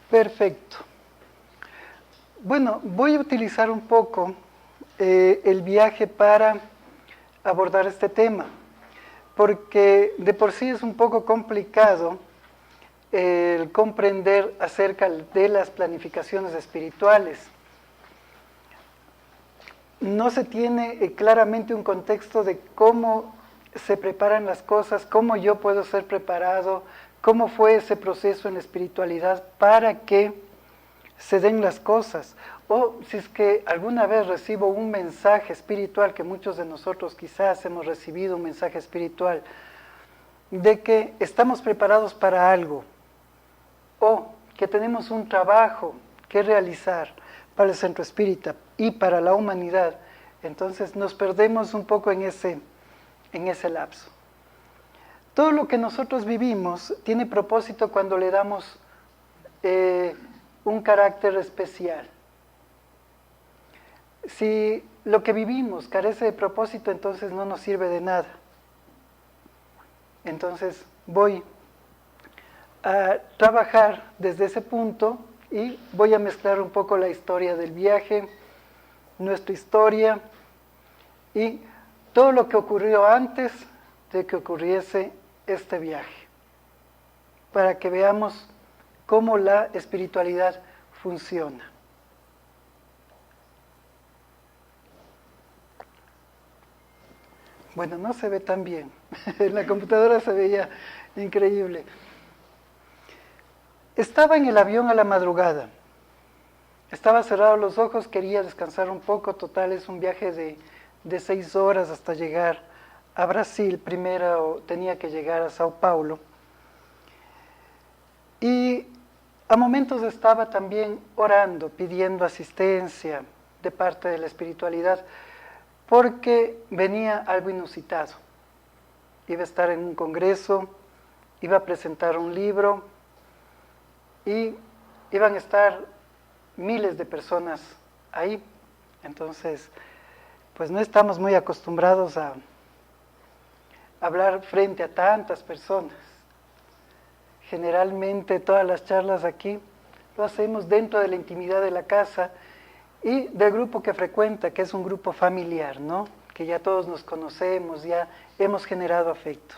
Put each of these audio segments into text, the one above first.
Perfecto. Bueno, voy a utilizar un poco el viaje para abordar este tema, porque de por sí es un poco complicado el comprender acerca de las planificaciones espirituales. No se tiene claramente un contexto de cómo se preparan las cosas, cómo yo puedo ser preparado, cómo fue ese proceso en la espiritualidad para que se den las cosas. O si es que alguna vez recibo un mensaje espiritual, que muchos de nosotros quizás hemos recibido un mensaje espiritual, de que estamos preparados para algo, o que tenemos un trabajo que realizar para el centro espírita y para la humanidad, entonces nos perdemos un poco en ese lapso. Todo lo que nosotros vivimos tiene propósito cuando le damos un carácter especial. Si lo que vivimos carece de propósito, entonces no nos sirve de nada. Entonces voy a trabajar desde ese punto y voy a mezclar un poco la historia del viaje, nuestra historia y todo lo que ocurrió antes de que ocurriese este viaje, para que veamos cómo la espiritualidad funciona. Bueno, no se ve tan bien. En la computadora se veía increíble. Estaba en el avión a la madrugada. Estaba cerrado los ojos, quería descansar un poco. Total, es un viaje de 6 horas hasta llegar a Brasil. Primero tenía que llegar a Sao Paulo. Y a momentos estaba también orando, pidiendo asistencia de parte de la espiritualidad, porque venía algo inusitado. Iba a estar en un congreso, iba a presentar un libro y iban a estar miles de personas ahí. Entonces, pues no estamos muy acostumbrados a hablar frente a tantas personas. Generalmente todas las charlas aquí lo hacemos dentro de la intimidad de la casa y del grupo que frecuenta, que es un grupo familiar, ¿no? Que ya todos nos conocemos, ya hemos generado afecto.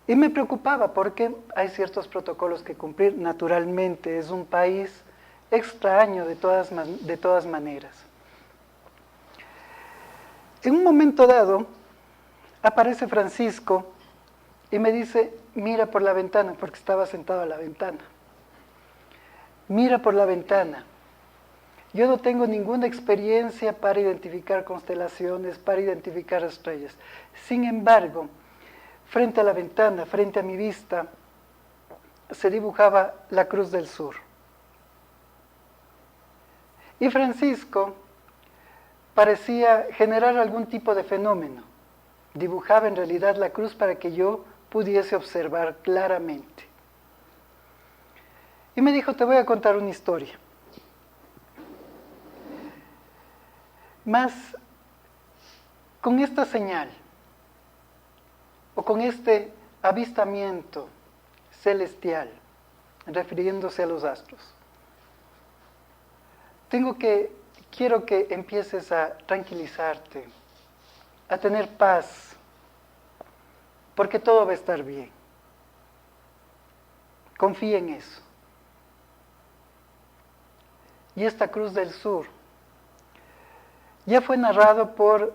Y me preocupaba porque hay ciertos protocolos que cumplir. Naturalmente, es un país extraño de todas maneras. En un momento dado, aparece Francisco y me dice, mira por la ventana, porque estaba sentado a la ventana. Mira por la ventana. Yo no tengo ninguna experiencia para identificar constelaciones, para identificar estrellas. Sin embargo, frente a la ventana, frente a mi vista, se dibujaba la Cruz del Sur. Y Francisco parecía generar algún tipo de fenómeno. Dibujaba en realidad la cruz para que yo pudiese observar claramente. Y me dijo, te voy a contar una historia. Más con esta señal, o con este avistamiento celestial, refiriéndose a los astros, quiero que empieces a tranquilizarte, a tener paz, porque todo va a estar bien. Confía en eso. Y esta Cruz del Sur ya fue narrado por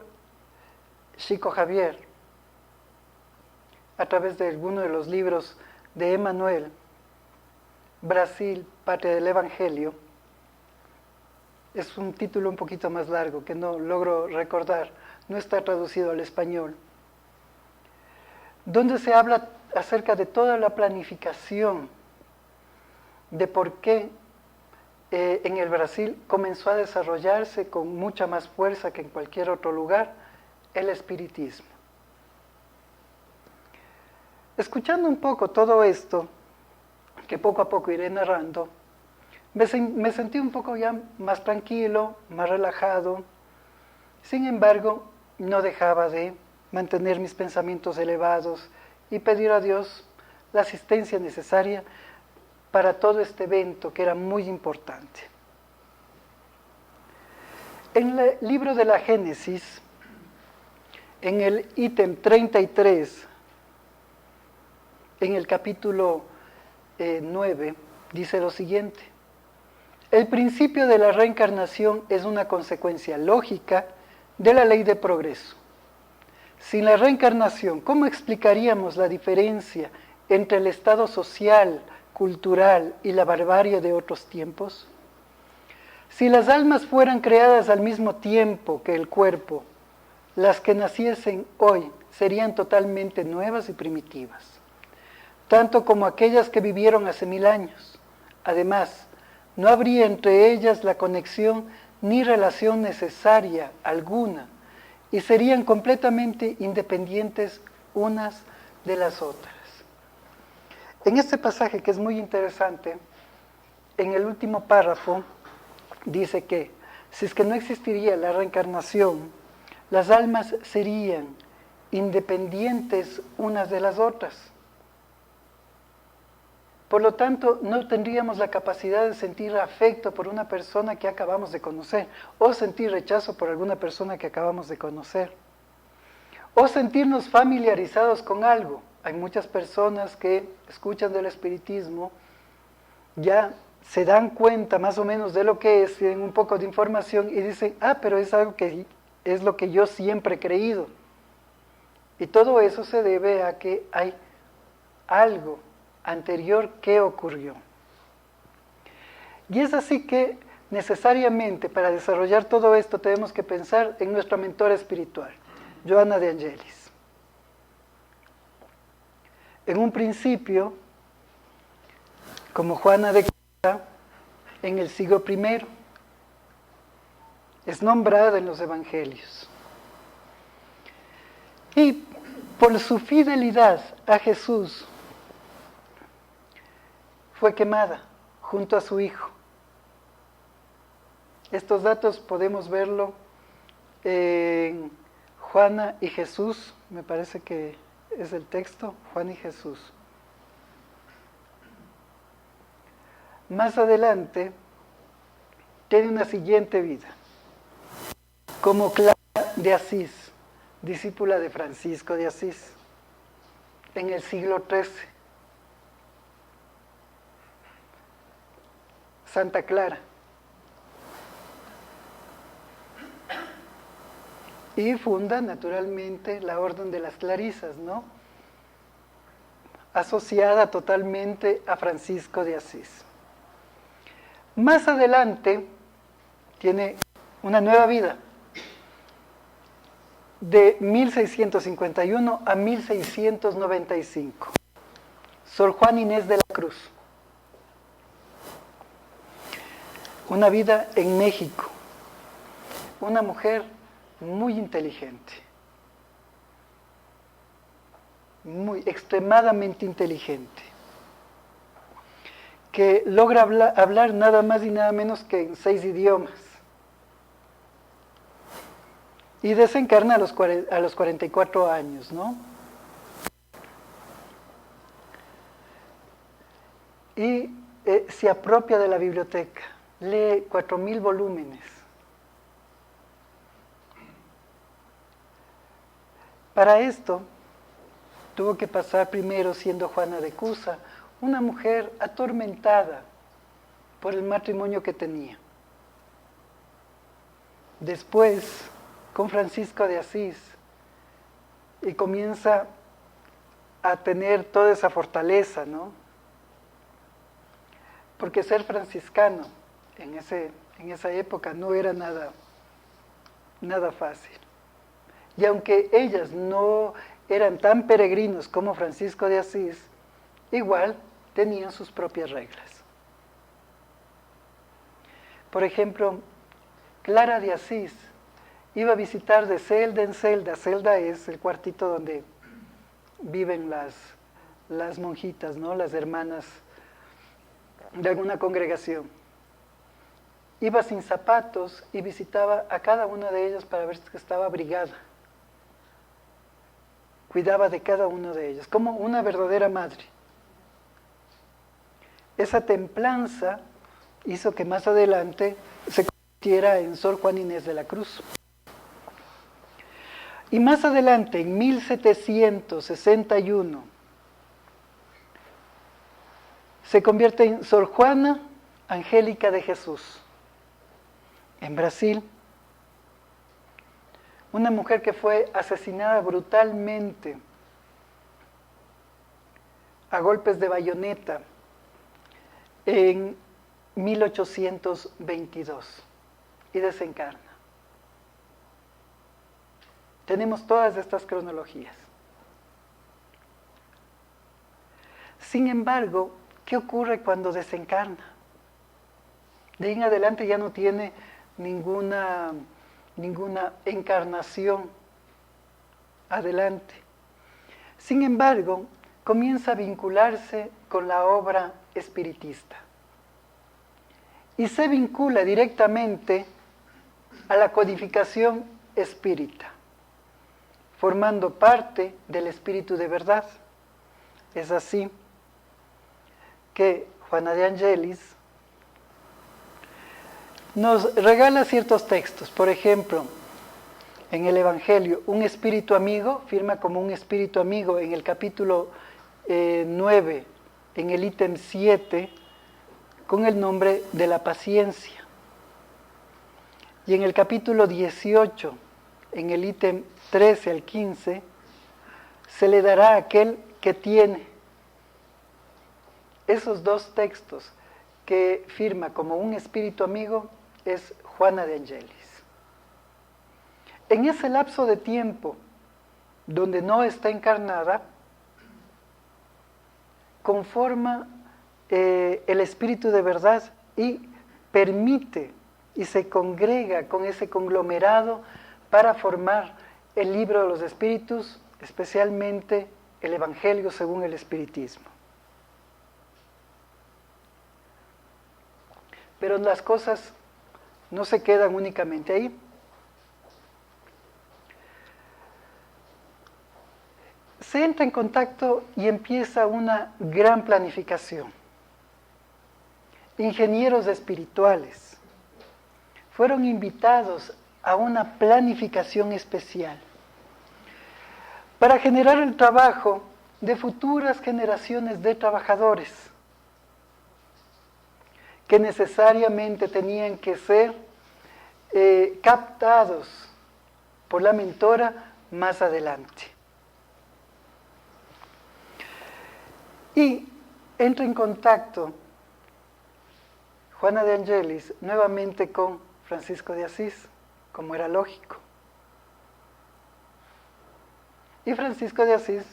Chico Xavier a través de alguno de los libros de Emmanuel, Brasil, Patria del Evangelio. Es un título un poquito más largo que no logro recordar, no está traducido al español, donde se habla acerca de toda la planificación de por qué en el Brasil comenzó a desarrollarse con mucha más fuerza que en cualquier otro lugar el espiritismo. Escuchando un poco todo esto, que poco a poco iré narrando, me sentí un poco ya más tranquilo, más relajado. Sin embargo, no dejaba de mantener mis pensamientos elevados y pedir a Dios la asistencia necesaria para todo este evento que era muy importante. En el libro de la Génesis, en el ítem 33, en el capítulo 9, dice lo siguiente: el principio de la reencarnación es una consecuencia lógica de la ley de progreso. Sin la reencarnación, ¿cómo explicaríamos la diferencia entre el estado social, cultural y la barbarie de otros tiempos? Si las almas fueran creadas al mismo tiempo que el cuerpo, las que naciesen hoy serían totalmente nuevas y primitivas, tanto como aquellas que vivieron hace 1000 años. Además, no habría entre ellas la conexión ni relación necesaria alguna, y serían completamente independientes unas de las otras. En este pasaje, que es muy interesante, en el último párrafo dice que si es que no existiría la reencarnación, las almas serían independientes unas de las otras. Por lo tanto, no tendríamos la capacidad de sentir afecto por una persona que acabamos de conocer, o sentir rechazo por alguna persona que acabamos de conocer, o sentirnos familiarizados con algo. Hay muchas personas que escuchan del espiritismo, ya se dan cuenta más o menos de lo que es, tienen un poco de información y dicen, pero es algo que es lo que yo siempre he creído. Y todo eso se debe a que hay algo anterior que ocurrió. Y es así que necesariamente para desarrollar todo esto tenemos que pensar en nuestra mentora espiritual, Johanna de Angelis. En un principio, como Juana de Clara, en el siglo I, es nombrada en los evangelios. Y por su fidelidad a Jesús, fue quemada junto a su hijo. Estos datos podemos verlo en Juana y Jesús, me parece que es el texto, Juan y Jesús. Más adelante, tiene una siguiente vida, como Clara de Asís, discípula de Francisco de Asís, en el siglo XIII. Santa Clara. Y funda naturalmente la Orden de las Clarisas, ¿no? Asociada totalmente a Francisco de Asís. Más adelante tiene una nueva vida, de 1651 a 1695. Sor Juana Inés de la Cruz. Una vida en México. Una mujer muy inteligente. Extremadamente inteligente. Que logra hablar nada más y nada menos que en 6 idiomas. Y desencarna a los 44 años, ¿no? Y se apropia de la biblioteca. Lee 4000 volúmenes. Para esto, tuvo que pasar primero siendo Juana de Cusa, una mujer atormentada por el matrimonio que tenía. Después, con Francisco de Asís, y comienza a tener toda esa fortaleza, ¿no? Porque ser franciscano en esa época no era nada fácil. Y aunque ellas no eran tan peregrinos como Francisco de Asís, igual tenían sus propias reglas. Por ejemplo, Clara de Asís iba a visitar de celda en celda. Celda es el cuartito donde viven las monjitas, ¿no? Las hermanas de alguna congregación. Iba sin zapatos y visitaba a cada una de ellas para ver si estaba abrigada. Cuidaba de cada uno de ellos, como una verdadera madre. esa templanza hizo que más adelante se convirtiera en Sor Juana Inés de la Cruz. Y más adelante, en 1761, se convierte en Sor Juana Angélica de Jesús, en Brasil. Una mujer que fue asesinada brutalmente a golpes de bayoneta en 1822 y desencarna. Tenemos todas estas cronologías. Sin embargo, ¿qué ocurre cuando desencarna? De ahí en adelante ya no tiene ninguna encarnación adelante. Sin embargo, comienza a vincularse con la obra espiritista y se vincula directamente a la codificación espírita, formando parte del espíritu de verdad. Es así que Juana de Angelis nos regala ciertos textos. Por ejemplo, en el Evangelio, un espíritu amigo, firma como un espíritu amigo en el capítulo 9, en el ítem 7, con el nombre de la paciencia. Y en el capítulo 18, en el ítem 13 al 15, se le dará a aquel que tiene. Esos dos textos que firma como un espíritu amigo es Juana de Angelis. En ese lapso de tiempo donde no está encarnada, conforma el espíritu de verdad y permite y se congrega con ese conglomerado para formar el libro de los espíritus, especialmente el Evangelio según el espiritismo. Pero las cosas no se quedan únicamente ahí. Se entra en contacto y empieza una gran planificación. Ingenieros espirituales fueron invitados a una planificación especial para generar el trabajo de futuras generaciones de trabajadores que necesariamente tenían que ser captados por la mentora más adelante. Y entra en contacto Juana de Angelis nuevamente con Francisco de Asís, como era lógico. Y Francisco de Asís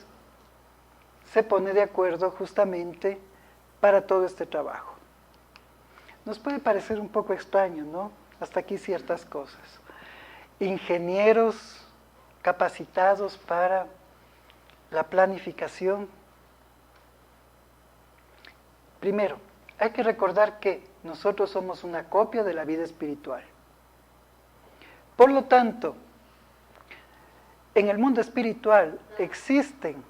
se pone de acuerdo justamente para todo este trabajo. Nos puede parecer un poco extraño, ¿no? Hasta aquí ciertas cosas. Ingenieros capacitados para la planificación. Primero, hay que recordar que nosotros somos una copia de la vida espiritual. Por lo tanto, en el mundo espiritual existen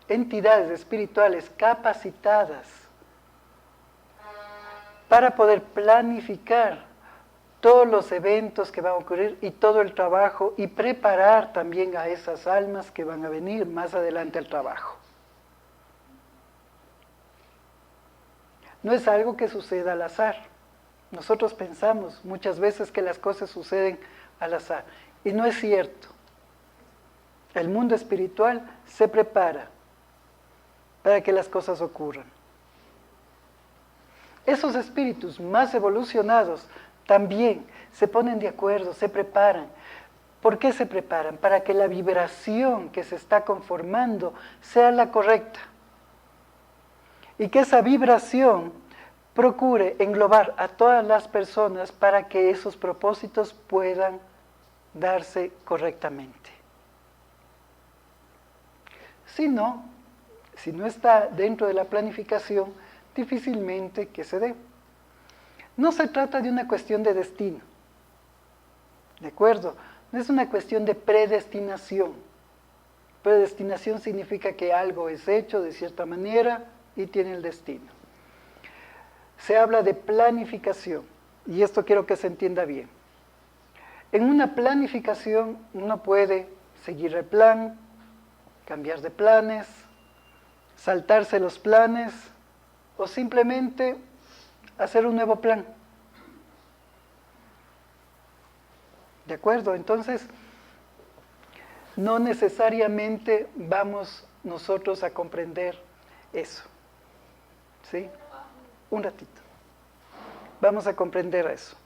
entidades espirituales capacitadas para poder planificar todos los eventos que van a ocurrir y todo el trabajo y preparar también a esas almas que van a venir más adelante al trabajo. No es algo que suceda al azar. Nosotros pensamos muchas veces que las cosas suceden al azar y no es cierto. El mundo espiritual se prepara para que las cosas ocurran. Esos espíritus más evolucionados también se ponen de acuerdo, se preparan. ¿Por qué se preparan? Para que la vibración que se está conformando sea la correcta. Y que esa vibración procure englobar a todas las personas para que esos propósitos puedan darse correctamente. Si no está dentro de la planificación, difícilmente que se dé. No se trata de una cuestión de destino, ¿de acuerdo? No es una cuestión de predestinación. Predestinación significa que algo es hecho de cierta manera y tiene el destino. se habla de planificación, y esto quiero que se entienda bien. En una planificación uno puede seguir el plan, cambiar de planes, saltarse los planes o simplemente hacer un nuevo plan. ¿De acuerdo? Entonces, no necesariamente vamos nosotros a comprender eso. ¿Sí? Un ratito. Vamos a comprender eso.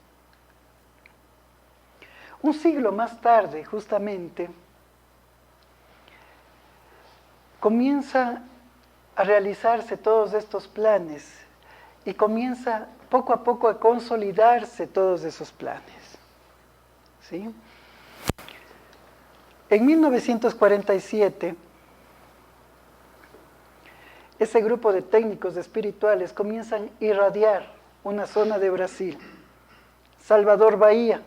Un siglo más tarde, justamente, comienza a realizarse todos estos planes y comienza poco a poco a consolidarse todos esos planes. ¿Sí? En 1947, ese grupo de técnicos espirituales comienzan a irradiar una zona de Brasil, Salvador Bahía.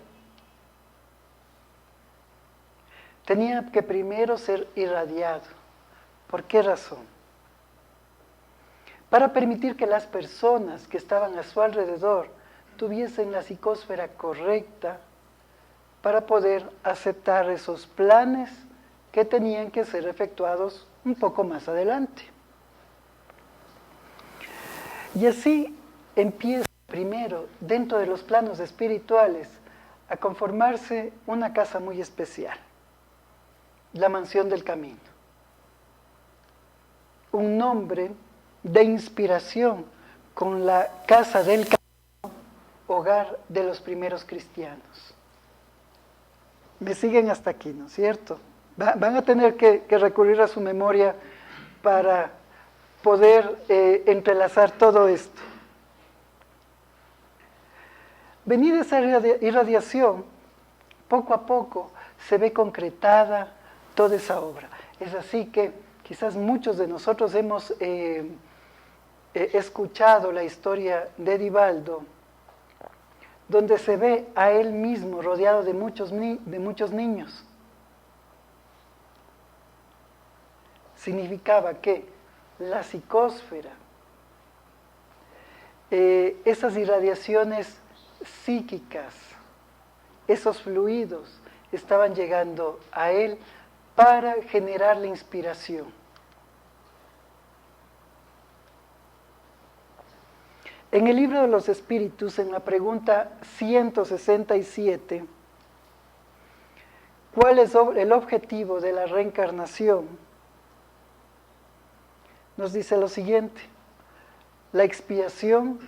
Tenía que primero ser irradiado. ¿Por qué razón? Para permitir que las personas que estaban a su alrededor tuviesen la psicosfera correcta para poder aceptar esos planes que tenían que ser efectuados un poco más adelante. Y así empieza primero, dentro de los planos espirituales, a conformarse una casa muy especial, la Mansión del Camino. Un nombre de inspiración con la Casa del Camino, hogar de los primeros cristianos. Me siguen hasta aquí, ¿no es cierto? Van a tener que recurrir a su memoria para poder entrelazar todo esto. Venida esa irradiación, poco a poco se ve concretada toda esa obra. Es así que quizás muchos de nosotros hemos escuchado la historia de Edivaldo, donde se ve a él mismo rodeado de muchos niños. Significaba que la psicósfera, esas irradiaciones psíquicas, esos fluidos estaban llegando a él para generar la inspiración. En el libro de los Espíritus, en la pregunta 167, ¿cuál es el objetivo de la reencarnación? Nos dice lo siguiente: la expiación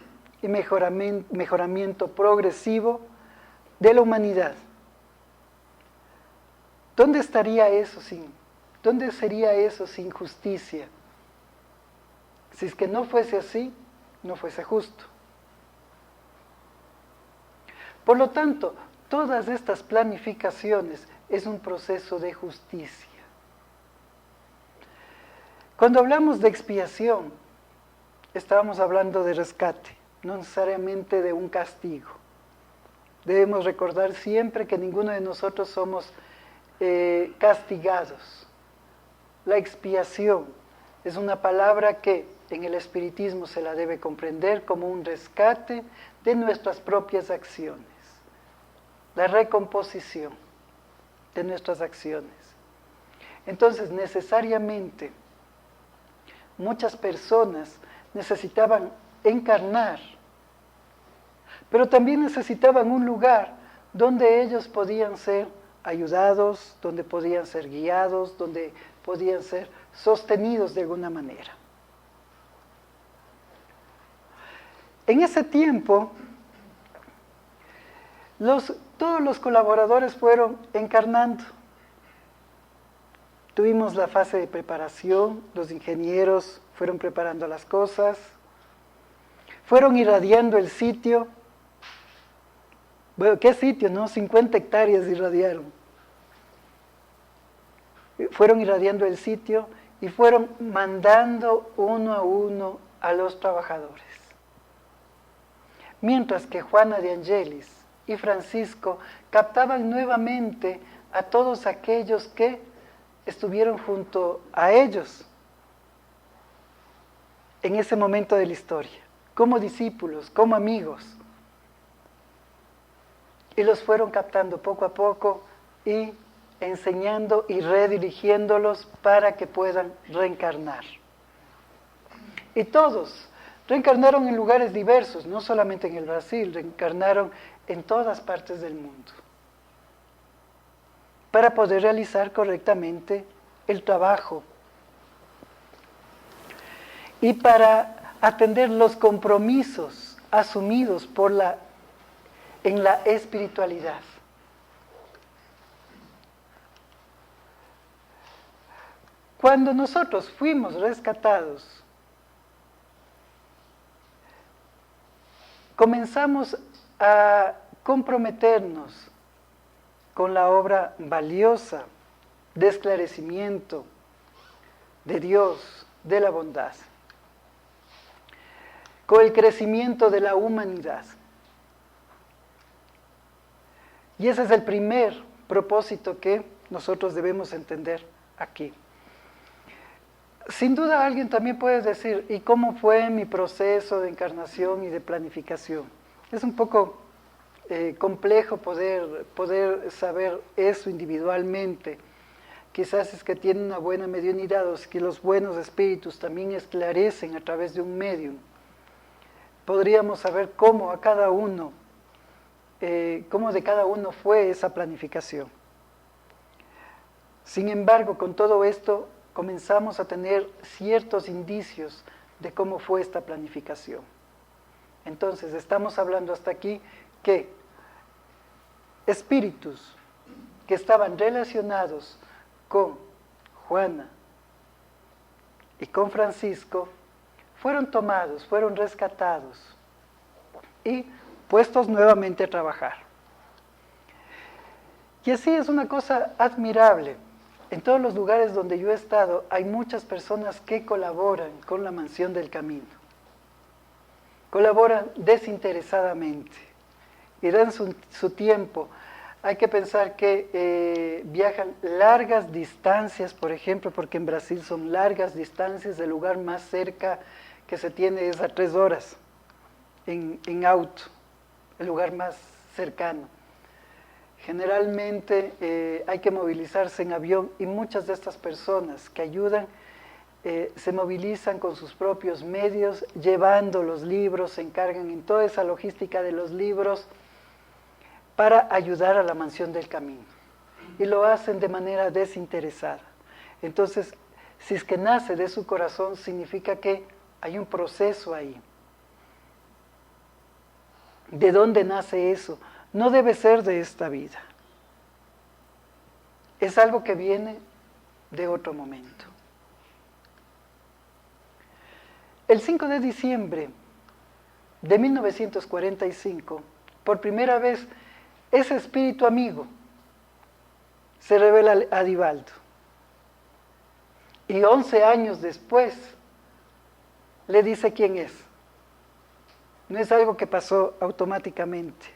y mejoramiento progresivo de la humanidad. ¿Dónde sería eso sin justicia? Si es que no fuese así, no fuese justo. Por lo tanto, todas estas planificaciones es un proceso de justicia. Cuando hablamos de expiación, estábamos hablando de rescate, no necesariamente de un castigo. Debemos recordar siempre que ninguno de nosotros somos castigados. La expiación es una palabra que en el espiritismo se la debe comprender como un rescate de nuestras propias acciones, la recomposición de nuestras acciones. Entonces, necesariamente, muchas personas necesitaban encarnar, pero también necesitaban un lugar donde ellos podían ser ayudados, donde podían ser guiados, donde podían ser sostenidos de alguna manera. En ese tiempo, todos los colaboradores fueron encarnando. Tuvimos la fase de preparación, los ingenieros fueron preparando las cosas, fueron irradiando el sitio. Bueno, ¿qué sitio, no? 50 hectáreas irradiaron. Fueron irradiando el sitio y fueron mandando uno a uno a los trabajadores. Mientras que Juana de Angelis y Francisco captaban nuevamente a todos aquellos que estuvieron junto a ellos en ese momento de la historia. como discípulos, como amigos. Y los fueron captando poco a poco y enseñando y redirigiéndolos para que puedan reencarnar. Y todos reencarnaron en lugares diversos, no solamente en el Brasil, reencarnaron en todas partes del mundo, para poder realizar correctamente el trabajo y para atender los compromisos asumidos en la espiritualidad. Cuando nosotros fuimos rescatados, comenzamos a comprometernos con la obra valiosa de esclarecimiento de Dios, de la bondad, con el crecimiento de la humanidad. Y ese es el primer propósito que nosotros debemos entender aquí. Sin duda alguien también puede decir, ¿y cómo fue mi proceso de encarnación y de planificación? Es un poco complejo poder saber eso individualmente. Quizás es que tiene una buena mediunidad o es que los buenos espíritus también esclarecen a través de un medium. Podríamos saber cómo a cada uno, cómo de cada uno fue esa planificación. Sin embargo, con todo esto, comenzamos a tener ciertos indicios de cómo fue esta planificación. Entonces, estamos hablando hasta aquí que espíritus que estaban relacionados con Juana y con Francisco fueron tomados, fueron rescatados y puestos nuevamente a trabajar. Y así es una cosa admirable. En todos los lugares donde yo he estado, hay muchas personas que colaboran con la Mansión del Camino. Colaboran desinteresadamente y dan su tiempo. Hay que pensar que viajan largas distancias, por ejemplo, porque en Brasil son largas distancias, el lugar más cerca que se tiene es a 3 horas en auto, el lugar más cercano. Generalmente hay que movilizarse en avión y muchas de estas personas que ayudan se movilizan con sus propios medios, llevando los libros, se encargan en toda esa logística de los libros para ayudar a la Mansión del Camino. Y lo hacen de manera desinteresada. Entonces, si es que nace de su corazón, significa que hay un proceso ahí. ¿De dónde nace eso? No debe ser de esta vida. Es algo que viene de otro momento. El 5 de diciembre de 1945, por primera vez, ese espíritu amigo se revela a Divaldo. Y 11 años después, le dice quién es. No es algo que pasó automáticamente.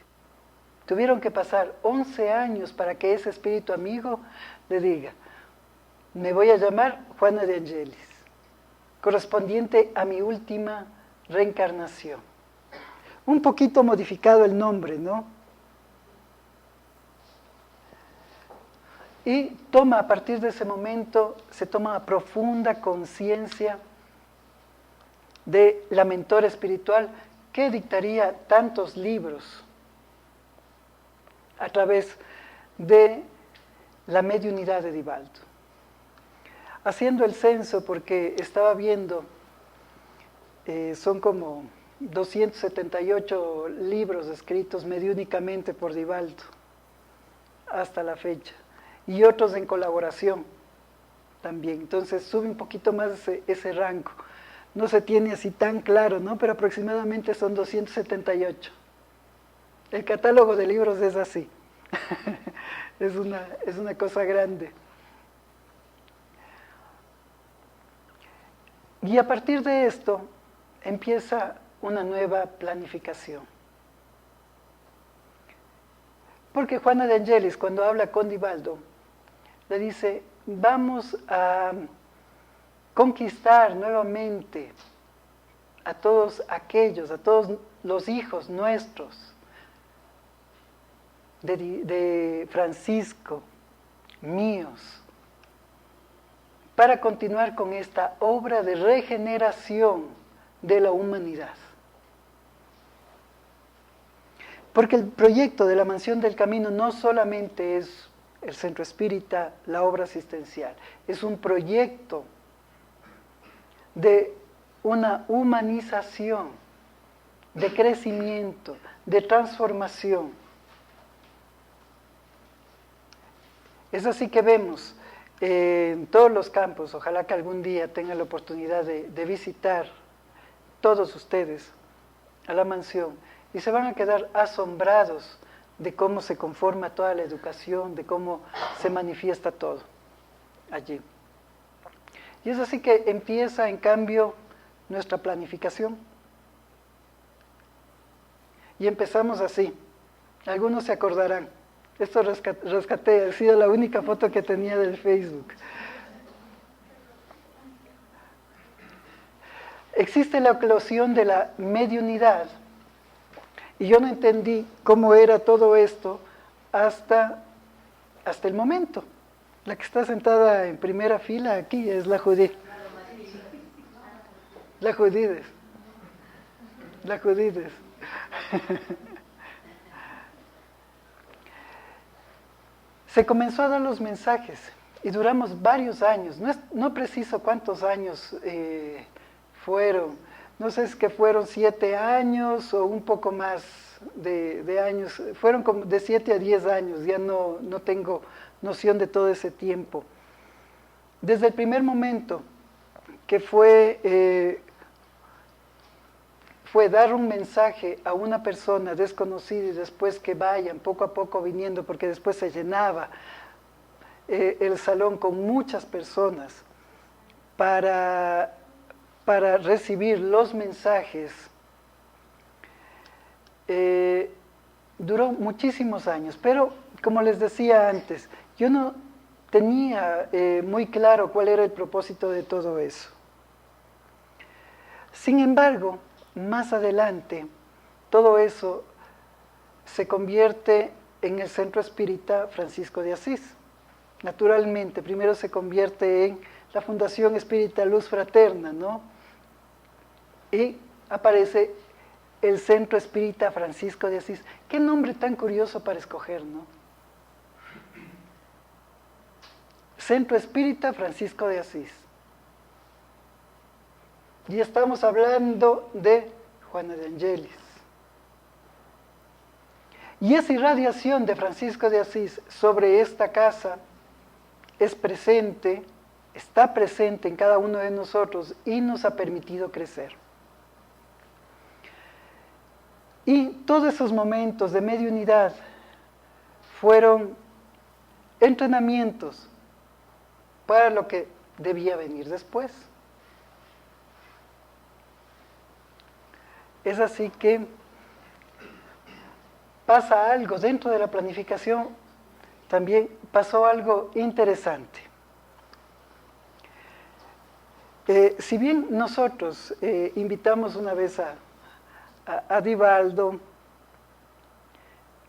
Tuvieron que pasar 11 años para que ese espíritu amigo le diga, me voy a llamar Juana de Angelis, correspondiente a mi última reencarnación. Un poquito modificado el nombre, ¿no? Y toma, a partir de ese momento, se toma profunda conciencia de la mentora espiritual que dictaría tantos libros a través de la mediunidad de Divaldo. Haciendo el censo, porque estaba viendo, son como 278 libros escritos mediúnicamente por Divaldo hasta la fecha, y otros en colaboración también. Entonces sube un poquito más ese rango. No se tiene así tan claro, ¿no? Pero aproximadamente son 278. El catálogo de libros es así. es una cosa grande. Y a partir de esto empieza una nueva planificación. Porque Juana de Angelis, cuando habla con Divaldo, le dice, vamos a conquistar nuevamente a todos aquellos, a todos los hijos nuestros, de Francisco, míos, para continuar con esta obra de regeneración de la humanidad. Porque el proyecto de la Mansión del Camino no solamente es el centro espírita, la obra asistencial, es un proyecto de una humanización, de crecimiento, de transformación. Es así que vemos en todos los campos, ojalá que algún día tengan la oportunidad de visitar todos ustedes a la mansión y se van a quedar asombrados de cómo se conforma toda la educación, de cómo se manifiesta todo allí. Y es así que empieza, en cambio, nuestra planificación. Y empezamos así. Algunos se acordarán. Esto rescaté, ha sido la única foto que tenía del Facebook. Existe la eclosión de la mediunidad. Y yo no entendí cómo era todo esto hasta el momento. La que está sentada en primera fila aquí es la Judith. La Judides. La Judides. Se comenzó a dar los mensajes y duramos varios años. No preciso cuántos años fueron. No sé si es que fueron 7 años o un poco más de años. Fueron como de 7 a 10 años. Ya no tengo noción de todo ese tiempo. Desde el primer momento que fue dar un mensaje a una persona desconocida y después que vayan poco a poco viniendo, porque después se llenaba el salón con muchas personas para recibir los mensajes, duró muchísimos años, pero como les decía antes, yo no tenía muy claro cuál era el propósito de todo eso. Sin embargo, más adelante, todo eso se convierte en el Centro Espírita Francisco de Asís. Naturalmente, primero se convierte en la Fundación Espírita Luz Fraterna, ¿no? Y aparece el Centro Espírita Francisco de Asís. Qué nombre tan curioso para escoger, ¿no? Centro Espírita Francisco de Asís. Y estamos hablando de Juana de Angelis. Y esa irradiación de Francisco de Asís sobre esta casa está presente en cada uno de nosotros y nos ha permitido crecer. Y todos esos momentos de mediunidad fueron entrenamientos para lo que debía venir después. Es así que pasa algo dentro de la planificación, también pasó algo interesante. Si bien nosotros invitamos una vez a Divaldo,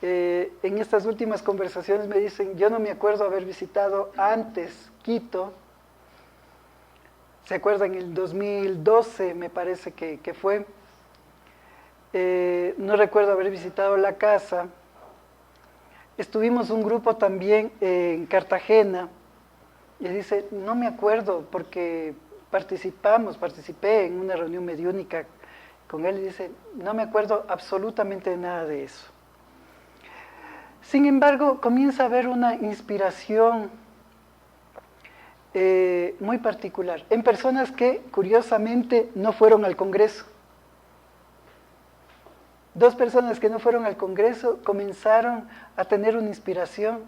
en estas últimas conversaciones me dicen, yo no me acuerdo haber visitado antes Quito. ¿Se acuerdan? En el 2012 me parece que fue. No recuerdo haber visitado la casa. Estuvimos un grupo también en Cartagena y dice, no me acuerdo porque participé en una reunión mediúnica con él y dice, no me acuerdo absolutamente de nada de eso. Sin embargo, comienza a haber una inspiración muy particular en personas que curiosamente no fueron al Congreso. 2 personas que no fueron al Congreso comenzaron a tener una inspiración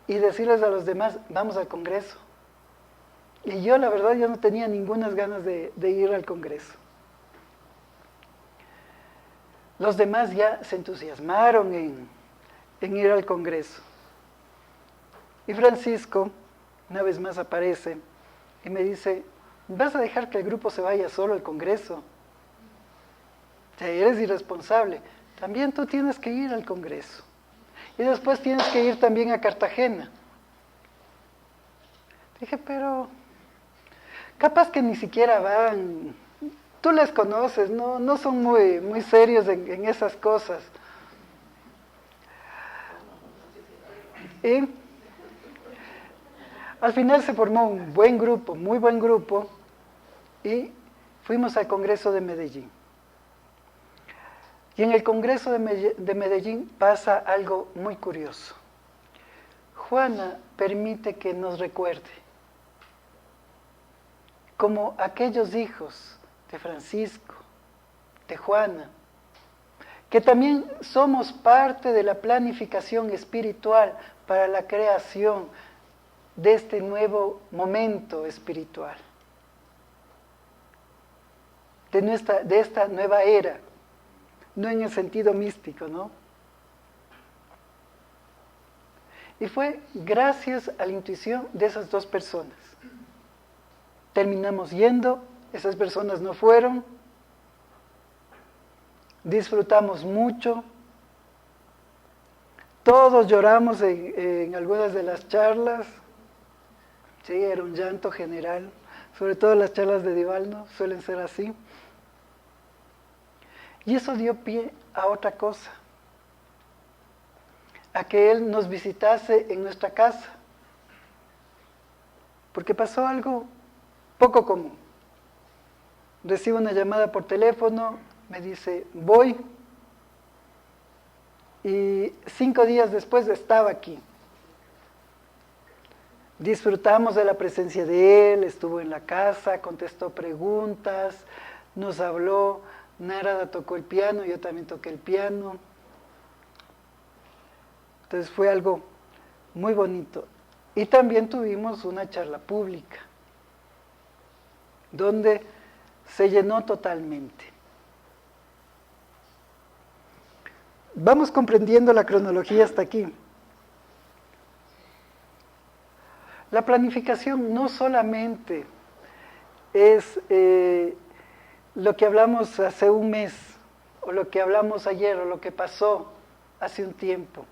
y decirles a los demás, vamos al Congreso. Y yo, la verdad, yo no tenía ninguna ganas de ir al Congreso. Los demás ya se entusiasmaron en ir al Congreso. Y Francisco, una vez más aparece y me dice, ¿vas a dejar que el grupo se vaya solo al Congreso? O sea, eres irresponsable. También tú tienes que ir al Congreso. Y después tienes que ir también a Cartagena. Dije, pero capaz que ni siquiera van. Tú les conoces, no son muy serios en esas cosas. Y al final se formó un buen grupo, muy buen grupo, y fuimos al Congreso de Medellín. Y en el Congreso de Medellín pasa algo muy curioso. Juana permite que nos recuerde, como aquellos hijos de Francisco, de Juana, que también somos parte de la planificación espiritual para la creación de este nuevo momento espiritual, de esta nueva era, no en el sentido místico, ¿no? Y fue gracias a la intuición de esas dos personas. Terminamos yendo, esas personas no fueron, disfrutamos mucho, todos lloramos en algunas de las charlas, sí, era un llanto general, sobre todo las charlas de Divaldo suelen ser así. Y eso dio pie a otra cosa, a que él nos visitase en nuestra casa, porque pasó algo poco común. Recibo una llamada por teléfono, me dice, voy, y 5 días después estaba aquí. Disfrutamos de la presencia de él, estuvo en la casa, contestó preguntas, nos habló, Narada tocó el piano, yo también toqué el piano. Entonces fue algo muy bonito. Y también tuvimos una charla pública, donde se llenó totalmente. Vamos comprendiendo la cronología hasta aquí. La planificación no solamente es lo que hablamos hace un mes, o lo que hablamos ayer, o lo que pasó hace un tiempo.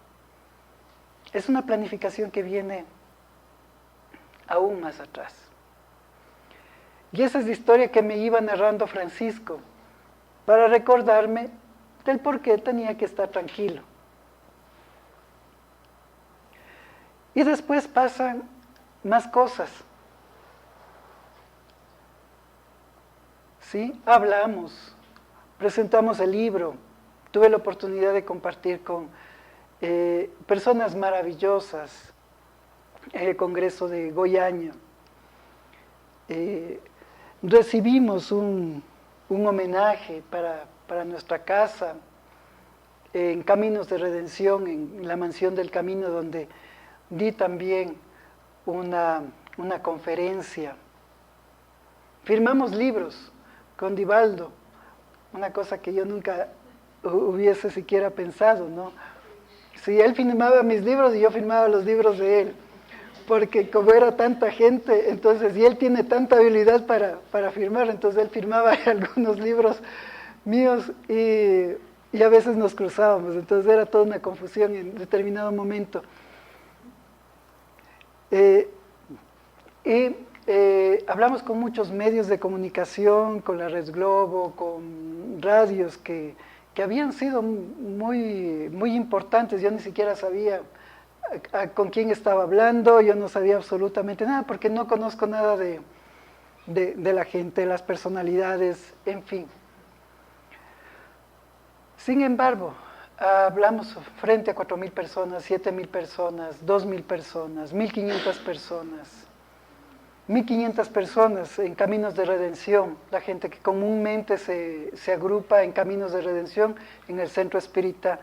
Es una planificación que viene aún más atrás. Y esa es la historia que me iba narrando Francisco, para recordarme del por qué tenía que estar tranquilo. Y después pasan más cosas. ¿Sí? Hablamos, presentamos el libro, tuve la oportunidad de compartir con personas maravillosas en el Congreso de Goiânia. Recibimos un homenaje para nuestra casa en Caminos de Redención, en la Mansión del Camino, donde di también una conferencia. Firmamos libros con Divaldo, una cosa que yo nunca hubiese siquiera pensado, ¿no? Si él firmaba mis libros y yo firmaba los libros de él, porque como era tanta gente, entonces, y él tiene tanta habilidad para firmar, entonces él firmaba algunos libros míos y a veces nos cruzábamos, entonces era toda una confusión en determinado momento. Hablamos con muchos medios de comunicación, con la Red Globo, con radios que habían sido muy importantes. Yo ni siquiera sabía con quién estaba hablando, yo no sabía absolutamente nada, porque no conozco nada de la gente, de las personalidades, en fin. Sin embargo, hablamos frente a 4.000 personas, 7.000 personas, 2.000 personas, 1.500 personas. 1.500 personas en Caminos de Redención, la gente que comúnmente se agrupa en Caminos de Redención en el centro espírita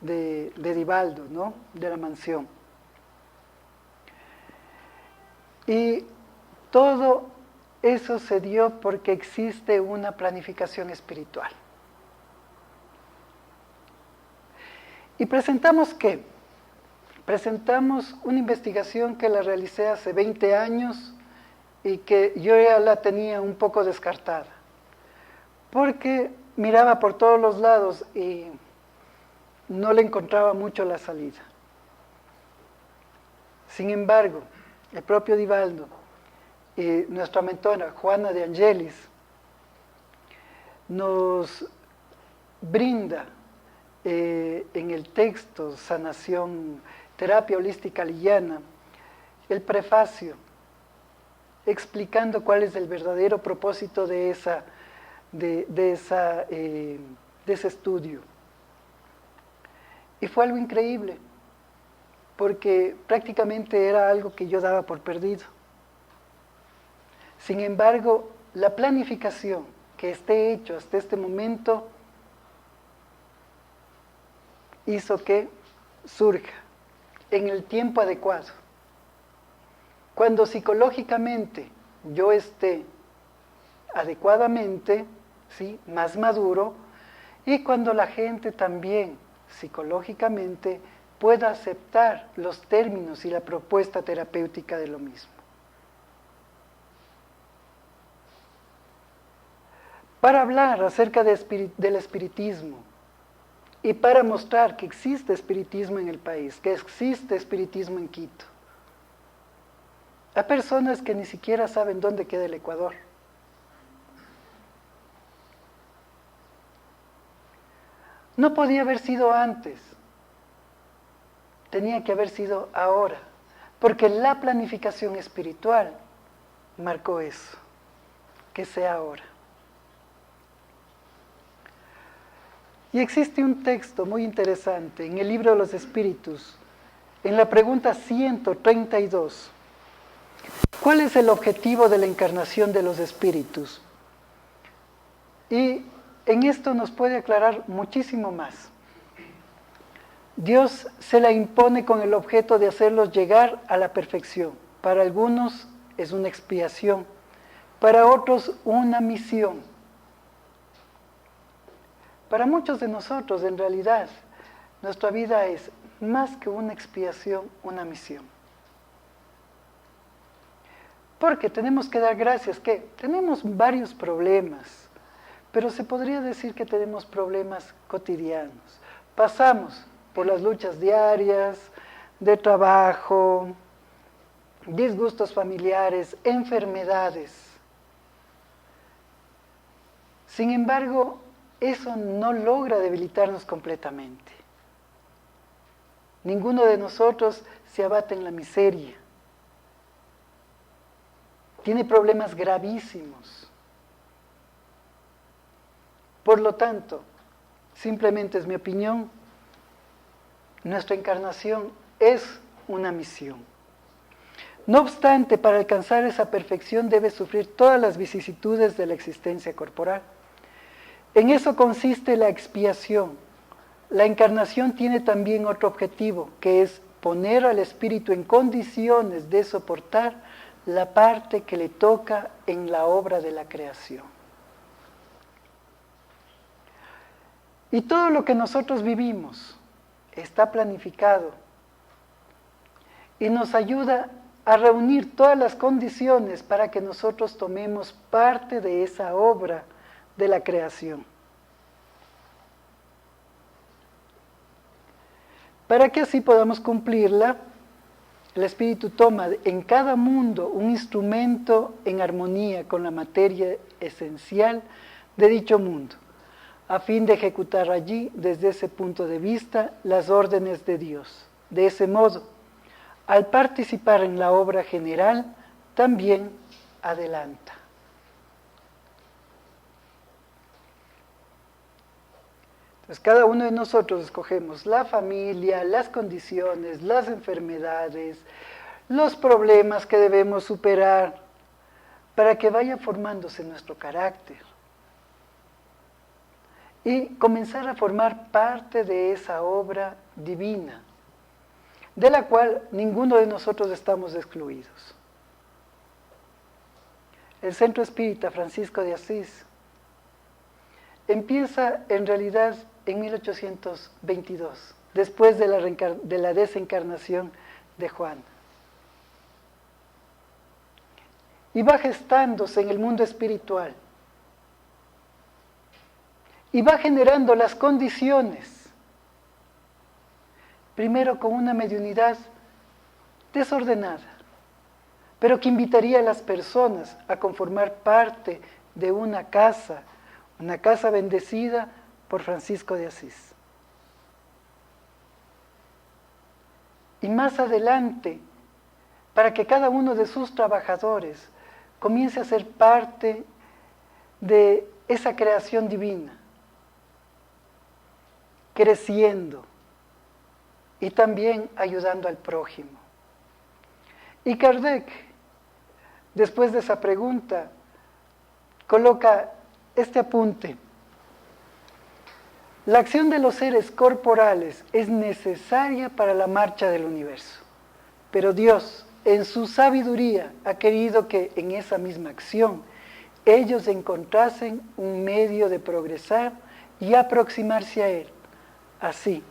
de Divaldo, ¿no? De la mansión. Y todo eso se dio porque existe una planificación espiritual. ¿Y presentamos qué? Presentamos una investigación que la realicé hace 20 años y que yo ya la tenía un poco descartada, porque miraba por todos los lados y no le encontraba mucho la salida. Sin embargo, el propio Divaldo y nuestra mentora Juana de Angelis nos brinda en el texto Sanación, Terapia Holística Lillana, el prefacio explicando cuál es el verdadero propósito de ese estudio. Y fue algo increíble, porque prácticamente era algo que yo daba por perdido. Sin embargo, la planificación que esté hecho hasta este momento hizo que surja en el tiempo adecuado. Cuando psicológicamente yo esté adecuadamente, ¿sí?, más maduro, y cuando la gente también psicológicamente pueda aceptar los términos y la propuesta terapéutica de lo mismo. Para hablar acerca del espiritismo y para mostrar que existe espiritismo en el país, que existe espiritismo en Quito, hay personas que ni siquiera saben dónde queda el Ecuador. No podía haber sido antes, tenía que haber sido ahora, porque la planificación espiritual marcó eso, que sea ahora. Y existe un texto muy interesante en el libro de los Espíritus, en la pregunta 132. ¿Cuál es el objetivo de la encarnación de los espíritus? Y en esto nos puede aclarar muchísimo más. Dios se la impone con el objeto de hacerlos llegar a la perfección. Para algunos es una expiación, para otros una misión. Para muchos de nosotros, en realidad, nuestra vida es más que una expiación, una misión. Porque tenemos que dar gracias, que tenemos varios problemas, pero se podría decir que tenemos problemas cotidianos. Pasamos por las luchas diarias, de trabajo, disgustos familiares, enfermedades. Sin embargo, eso no logra debilitarnos completamente. Ninguno de nosotros se abate en la miseria. Tiene problemas gravísimos. Por lo tanto, simplemente es mi opinión, nuestra encarnación es una misión. No obstante, para alcanzar esa perfección debe sufrir todas las vicisitudes de la existencia corporal. En eso consiste la expiación. La encarnación tiene también otro objetivo, que es poner al espíritu en condiciones de soportar la parte que le toca en la obra de la creación. Y todo lo que nosotros vivimos está planificado y nos ayuda a reunir todas las condiciones para que nosotros tomemos parte de esa obra de la creación. Para que así podamos cumplirla, el Espíritu toma en cada mundo un instrumento en armonía con la materia esencial de dicho mundo, a fin de ejecutar allí, desde ese punto de vista, las órdenes de Dios. De ese modo, al participar en la obra general, también adelanta. Entonces, cada uno de nosotros escogemos la familia, las condiciones, las enfermedades, los problemas que debemos superar para que vaya formándose nuestro carácter y comenzar a formar parte de esa obra divina, de la cual ninguno de nosotros estamos excluidos. El Centro Espírita Francisco de Asís empieza en realidad en 1822, después de la desencarnación de Juan. Y va gestándose en el mundo espiritual. y va generando las condiciones, primero con una mediunidad desordenada, pero que invitaría a las personas a conformar parte de una casa bendecida por Francisco de Asís. Y más adelante, para que cada uno de sus trabajadores comience a ser parte de esa creación divina, creciendo y también ayudando al prójimo. Y Kardec, después de esa pregunta, coloca este apunte. La acción de los seres corporales es necesaria para la marcha del universo, pero Dios, en su sabiduría, ha querido que en esa misma acción ellos encontrasen un medio de progresar y aproximarse a Él. Así,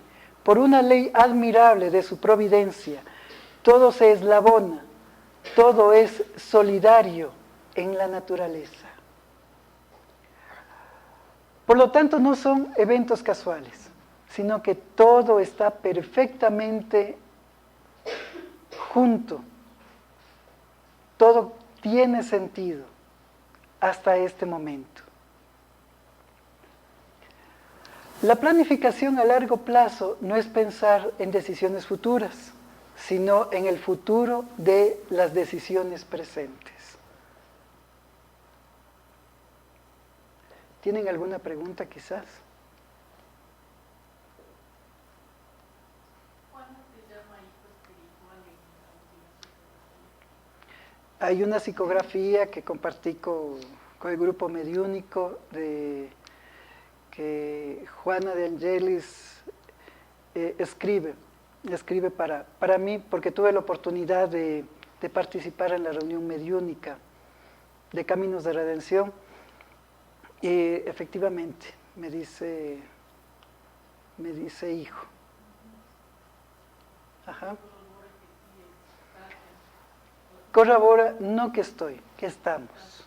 por una ley admirable de su providencia, todo se eslabona, todo es solidario en la naturaleza. Por lo tanto, no son eventos casuales, sino que todo está perfectamente junto. Todo tiene sentido hasta este momento. La planificación a largo plazo no es pensar en decisiones futuras, sino en el futuro de las decisiones presentes. ¿Tienen alguna pregunta quizás? ¿Cuándo se llama hijo espiritual en la Hay una psicografía que compartí con el grupo mediúnico que Juana de Angelis escribe para mí, porque tuve la oportunidad de participar en la reunión mediúnica de Caminos de Redención. Y efectivamente, me dice hijo. Ajá. Corrobora, no que estoy, que estamos.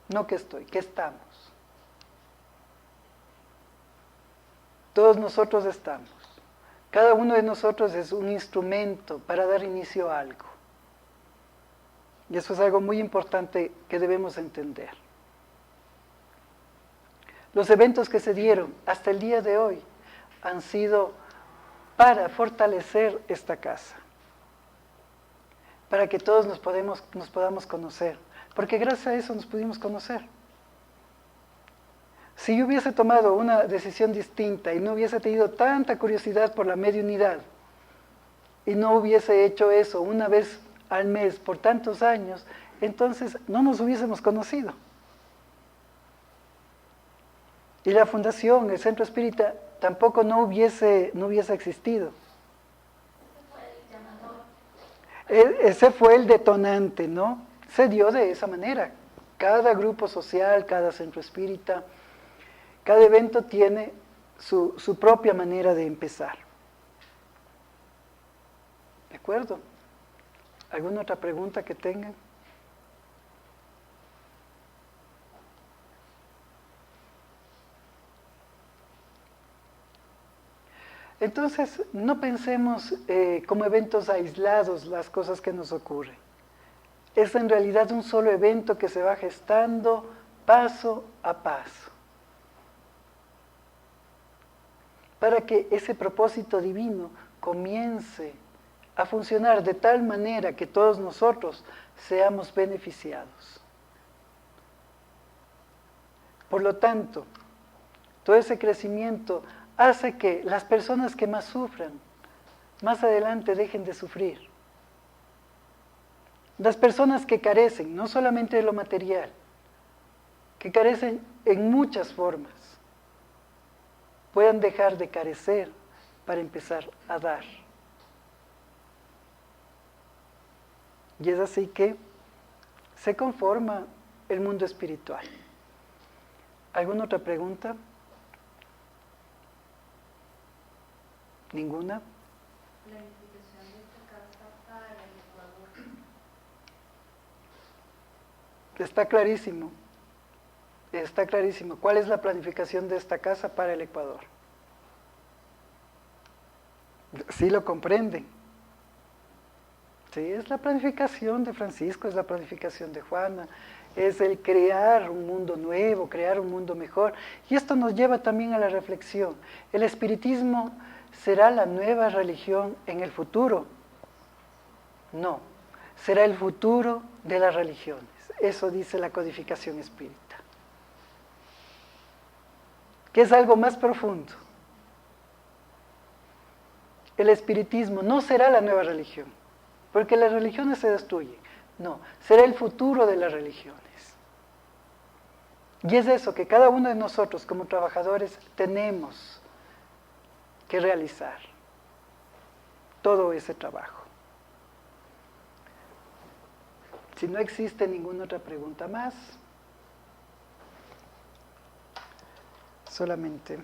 No que estoy, que estamos. Todos nosotros estamos. Cada uno de nosotros es un instrumento para dar inicio a algo. Y eso es algo muy importante que debemos entender. Los eventos que se dieron hasta el día de hoy han sido para fortalecer esta casa, para que todos nos podamos conocer, porque gracias a eso nos pudimos conocer. Si yo hubiese tomado una decisión distinta y no hubiese tenido tanta curiosidad por la mediunidad y no hubiese hecho eso una vez al mes por tantos años, entonces no nos hubiésemos conocido. Y la fundación, el Centro Espírita, tampoco no hubiese existido. Ese fue el detonante, ¿no? Se dio de esa manera. Cada grupo social, cada centro espírita, cada evento tiene su propia manera de empezar. ¿De acuerdo? ¿Alguna otra pregunta que tengan? Entonces, no pensemos como eventos aislados las cosas que nos ocurren. Es en realidad un solo evento que se va gestando paso a paso, para que ese propósito divino comience a funcionar de tal manera que todos nosotros seamos beneficiados. Por lo tanto, todo ese crecimiento hace que las personas que más sufran, más adelante dejen de sufrir. Las personas que carecen, no solamente de lo material, que carecen en muchas formas, puedan dejar de carecer para empezar a dar. Y es así que se conforma el mundo espiritual. ¿Alguna otra pregunta? ¿Ninguna? Planificación de esta casa para el Ecuador. Está clarísimo. Está clarísimo. ¿Cuál es la planificación de esta casa para el Ecuador? ¿Sí lo comprenden? Sí, es la planificación de Francisco, es la planificación de Juana, es el crear un mundo nuevo, crear un mundo mejor. Y esto nos lleva también a la reflexión. ¿El espiritismo será la nueva religión en el futuro? No, será el futuro de las religiones. Eso dice la codificación espírita. Que es algo más profundo. El espiritismo no será la nueva religión, porque las religiones se destruyen. No, será el futuro de las religiones. Y es eso que cada uno de nosotros como trabajadores tenemos que realizar. Todo ese trabajo. Si no existe ninguna otra pregunta más, solamente